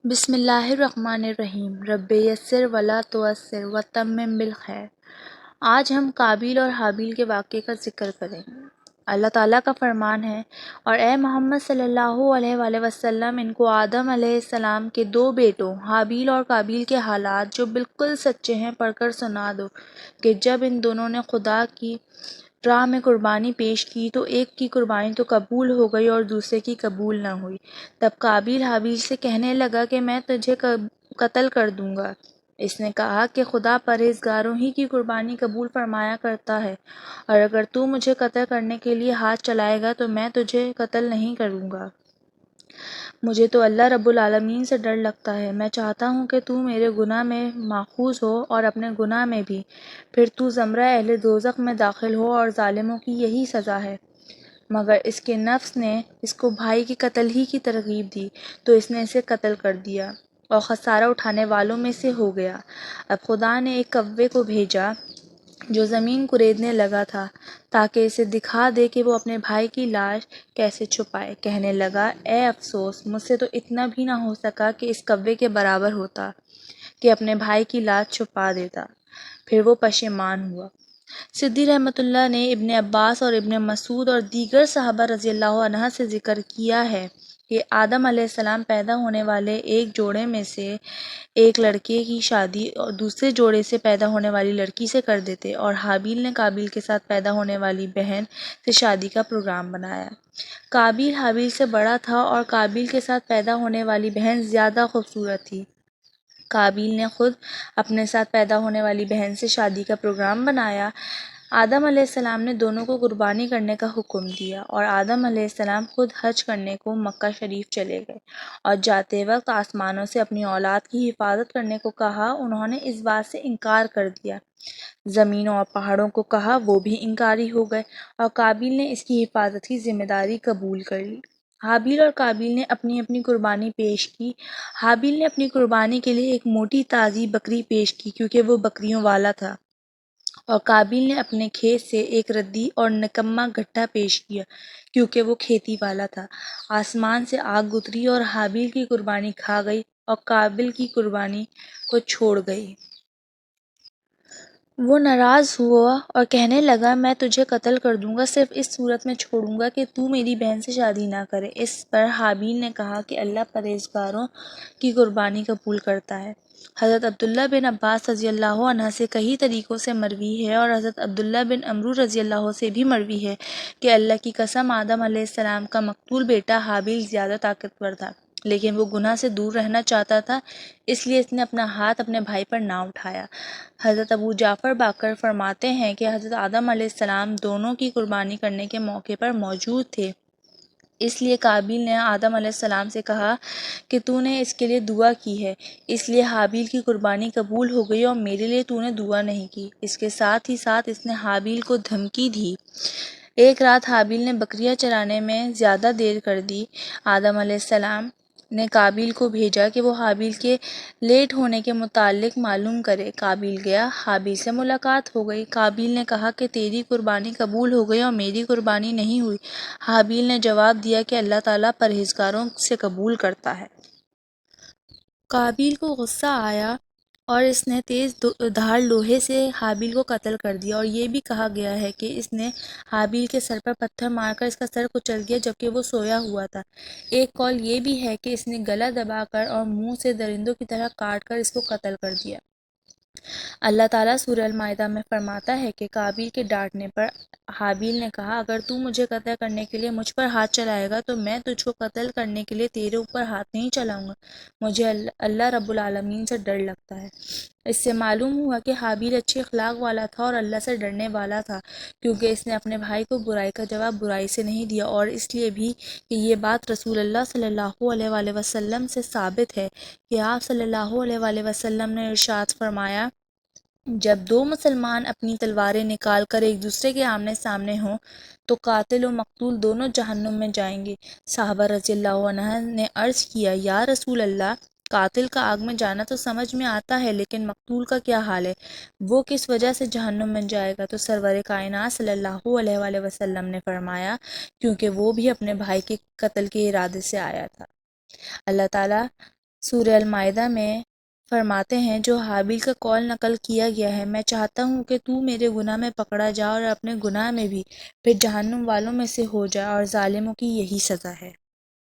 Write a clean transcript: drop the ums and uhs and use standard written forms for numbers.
بسم اللہ الرحمن الرحیم۔ رب یسر ولا تعسر وتمم بالخیر۔ آج ہم قابیل اور حابیل کے واقعے کا ذکر کریں گے۔ اللہ تعالیٰ کا فرمان ہے، اور اے محمد صلی اللہ علیہ وآلہ وسلم ان کو آدم علیہ السلام کے دو بیٹوں حابیل اور قابیل کے حالات جو بالکل سچے ہیں پڑھ کر سنا دو کہ جب ان دونوں نے خدا کی راہ میں قربانی پیش کی تو ایک کی قربانی تو قبول ہو گئی اور دوسرے کی قبول نہ ہوئی۔ تب قابیل حابیل سے کہنے لگا کہ میں تجھے قتل کر دوں گا۔ اس نے کہا کہ خدا پرہیزگاروں ہی کی قربانی قبول فرمایا کرتا ہے، اور اگر تو مجھے قتل کرنے کے لیے ہاتھ چلائے گا تو میں تجھے قتل نہیں کروں گا۔ مجھے تو اللہ رب العالمین سے ڈر لگتا ہے، میں چاہتا ہوں کہ تو میرے گناہ میں ماخوذ ہو اور اپنے گناہ میں بھی، پھر تو زمرہ اہل دوزخ میں داخل ہو، اور ظالموں کی یہی سزا ہے۔ مگر اس کے نفس نے اس کو بھائی کے قتل ہی کی ترغیب دی تو اس نے اسے قتل کر دیا اور خسارہ اٹھانے والوں میں سے ہو گیا۔ اب خدا نے ایک کوے کو بھیجا جو زمین کریدنے لگا تھا تاکہ اسے دکھا دے کہ وہ اپنے بھائی کی لاش کیسے چھپائے۔ کہنے لگا، اے افسوس، مجھ سے تو اتنا بھی نہ ہو سکا کہ اس کوے کے برابر ہوتا کہ اپنے بھائی کی لاش چھپا دیتا۔ پھر وہ پشیمان ہوا۔ سدی رحمۃ اللہ نے ابن عباس اور ابن مسعود اور دیگر صحابہ رضی اللہ عنہ سے ذکر کیا ہے کہ آدم علیہ السلام پیدا ہونے والے ایک جوڑے میں سے ایک لڑکے کی شادی اور دوسرے جوڑے سے پیدا ہونے والی لڑکی سے کر دیتے، اور حابیل نے قابیل کے ساتھ پیدا ہونے والی بہن سے شادی کا پروگرام بنایا۔ قابیل حابیل سے بڑا تھا اور قابیل کے ساتھ پیدا ہونے والی بہن زیادہ خوبصورت تھی۔ قابیل نے خود اپنے ساتھ پیدا ہونے والی بہن سے شادی کا پروگرام بنایا۔ آدم علیہ السلام نے دونوں کو قربانی کرنے کا حکم دیا، اور آدم علیہ السلام خود حج کرنے کو مکہ شریف چلے گئے، اور جاتے وقت آسمانوں سے اپنی اولاد کی حفاظت کرنے کو کہا، انہوں نے اس بات سے انکار کر دیا۔ زمینوں اور پہاڑوں کو کہا، وہ بھی انکاری ہو گئے، اور قابیل نے اس کی حفاظت کی ذمہ داری قبول کر لی۔ حابیل اور قابیل نے اپنی اپنی قربانی پیش کی۔ حابیل نے اپنی قربانی کے لیے ایک موٹی تازی بکری پیش کی کیونکہ وہ بکریوں والا تھا، اور قابیل نے اپنے کھیت سے ایک ردی اور نکما گٹھا پیش کیا کیونکہ وہ کھیتی والا تھا۔ آسمان سے آگ اتری اور حابیل کی قربانی کھا گئی اور قابیل کی قربانی کو چھوڑ گئی۔ وہ ناراض ہوا اور کہنے لگا، میں تجھے قتل کر دوں گا، صرف اس صورت میں چھوڑوں گا کہ تو میری بہن سے شادی نہ کرے۔ اس پر حابیل نے کہا کہ اللہ پرہیزگاروں کی قربانی قبول کرتا ہے۔ حضرت عبداللہ بن عباس رضی اللہ عنہ سے کئی طریقوں سے مروی ہے، اور حضرت عبداللہ بن عمرو رضی اللہ سے بھی مروی ہے کہ اللہ کی قسم، آدم علیہ السلام کا مقتول بیٹا حابیل زیادہ طاقتور تھا، لیکن وہ گناہ سے دور رہنا چاہتا تھا، اس لیے اس نے اپنا ہاتھ اپنے بھائی پر نہ اٹھایا۔ حضرت ابو جعفر باقر فرماتے ہیں کہ حضرت آدم علیہ السلام دونوں کی قربانی کرنے کے موقع پر موجود تھے، اس لیے قابیل نے آدم علیہ السلام سے کہا کہ تو نے اس کے لیے دعا کی ہے، اس لیے حابیل کی قربانی قبول ہو گئی اور میرے لیے تو نے دعا نہیں کی۔ اس کے ساتھ ہی ساتھ اس نے حابیل کو دھمکی دی۔ ایک رات حابیل نے بکریاں چرانے میں زیادہ دیر کر دی۔ آدم علیہ السلام نے قابیل کو بھیجا کہ وہ حابیل کے لیٹ ہونے کے متعلق معلوم کرے۔ قابیل گیا، حابیل سے ملاقات ہو گئی۔ قابیل نے کہا کہ تیری قربانی قبول ہو گئی اور میری قربانی نہیں ہوئی۔ حابیل نے جواب دیا کہ اللہ تعالیٰ پرہیزگاروں سے قبول کرتا ہے۔ قابیل کو غصہ آیا اور اس نے تیز دھار لوہے سے حابیل کو قتل کر دیا، اور یہ بھی کہا گیا ہے کہ اس نے حابیل کے سر پر پتھر مار کر اس کا سر کچل دیا جبکہ وہ سویا ہوا تھا۔ ایک قول یہ بھی ہے کہ اس نے گلا دبا کر اور منہ سے درندوں کی طرح کاٹ کر اس کو قتل کر دیا۔ اللہ تعالیٰ سورہ المائدہ میں فرماتا ہے کہ قابیل کے ڈانٹنے پر حابیل نے کہا، اگر تو مجھے قتل کرنے کے لیے مجھ پر ہاتھ چلائے گا تو میں تجھ کو قتل کرنے کے لیے تیرے اوپر ہاتھ نہیں چلاؤں گا، مجھے اللہ رب العالمین سے ڈر لگتا ہے۔ اس سے معلوم ہوا کہ حابیل اچھے اخلاق والا تھا اور اللہ سے ڈرنے والا تھا، کیونکہ اس نے اپنے بھائی کو برائی کا جواب برائی سے نہیں دیا، اور اس لیے بھی کہ یہ بات رسول اللہ صلی اللہ علیہ وآلہ وسلم سے ثابت ہے کہ آپ صلی اللہ علیہ وآلہ وسلم نے ارشاد فرمایا، جب دو مسلمان اپنی تلواریں نکال کر ایک دوسرے کے آمنے سامنے ہوں تو قاتل و مقتول دونوں جہنم میں جائیں گے۔ صحابہ رضی اللہ عنہ نے عرض کیا، یا رسول اللہ، قاتل کا آگ میں جانا تو سمجھ میں آتا ہے، لیکن مقتول کا کیا حال ہے؟ وہ کس وجہ سے جہنم میں جائے گا؟ تو سرور کائنات صلی اللہ علیہ وآلہ وسلم نے فرمایا، کیونکہ وہ بھی اپنے بھائی کے قتل کے ارادے سے آیا تھا۔ اللہ تعالیٰ سورہ المائدہ میں فرماتے ہیں جو حابیل کا قول نقل کیا گیا ہے، میں چاہتا ہوں کہ تو میرے گناہ میں پکڑا جا اور اپنے گناہ میں بھی پھر جہنم والوں میں سے ہو جا، اور ظالموں کی یہی سزا ہے۔